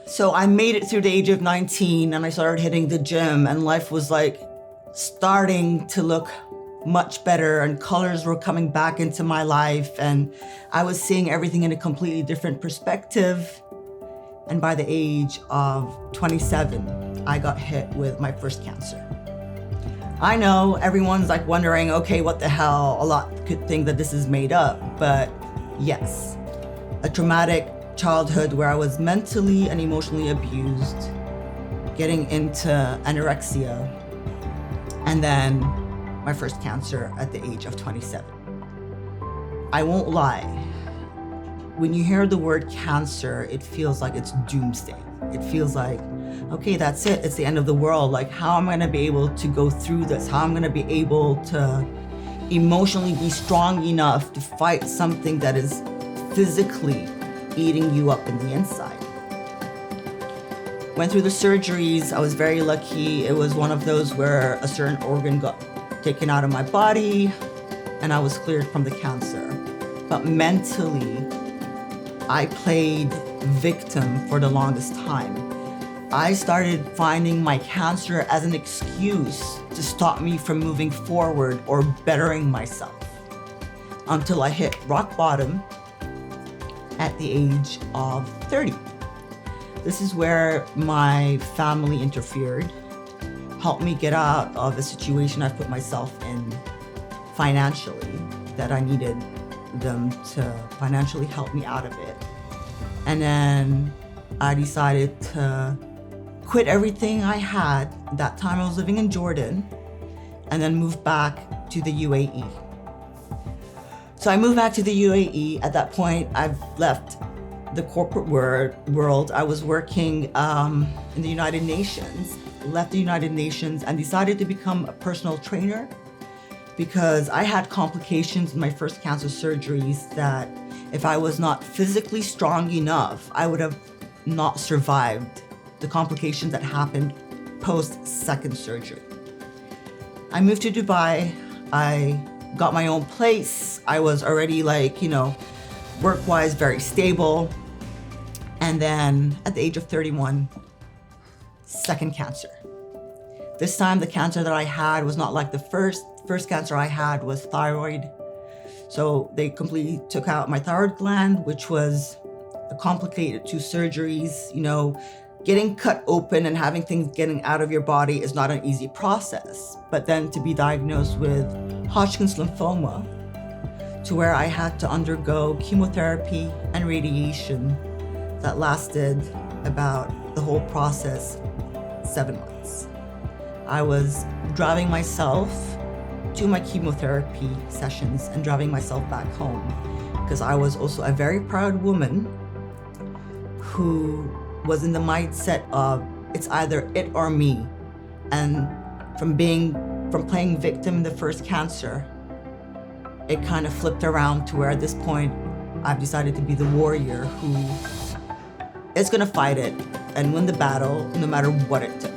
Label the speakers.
Speaker 1: So I made it through the age of 19 and I started hitting the gym, and life was like starting to look much better and colors were coming back into my life and I was seeing everything in a completely different perspective. And by the age of 27, I got hit with my first cancer. I know everyone's like wondering, okay, what the hell? A lot could think that this is made up, but yes, a traumatic childhood where I was mentally and emotionally abused, getting into anorexia, and then my first cancer at the age of 27. I won't lie, when you hear the word cancer, it feels like it's doomsday. It feels like, okay, that's it, it's the end of the world. Like, how am I gonna be able to go through this? How am I gonna be able to emotionally be strong enough to fight something that is physically eating you up in the inside? Went through the surgeries. I was very lucky. It was one of those where a certain organ got taken out of my body and I was cleared from the cancer. But mentally, I played victim for the longest time. I started finding my cancer as an excuse to stop me from moving forward or bettering myself until I hit rock bottom at the age of 30. This is where my family interfered, helped me get out of a situation I put myself in financially, that I needed them to financially help me out of it. And then I decided to quit everything I had. At that time I was living in Jordan, and then moved back to the UAE. So I moved back to the UAE. At that point, I've left the corporate world. I was working in the United Nations, left the United Nations and decided to become a personal trainer because I had complications in my first cancer surgeries that if I was not physically strong enough, I would have not survived the complications that happened post-second surgery. I moved to Dubai. I got my own place. I was already work-wise very stable. And then at the age of 31, second cancer. This time the cancer that I had was not like the first. First cancer I had was thyroid. So they completely took out my thyroid gland, which was complicated, 2 surgeries. Getting cut open and having things getting out of your body is not an easy process. But then to be diagnosed with Hodgkin's lymphoma, to where I had to undergo chemotherapy and radiation that lasted about the whole process 7 months. I was driving myself to my chemotherapy sessions and driving myself back home because I was also a very proud woman who was in the mindset of it's either it or me. And from playing victim in the first cancer, it kind of flipped around to where at this point I've decided to be the warrior who is gonna fight it and win the battle no matter what it took.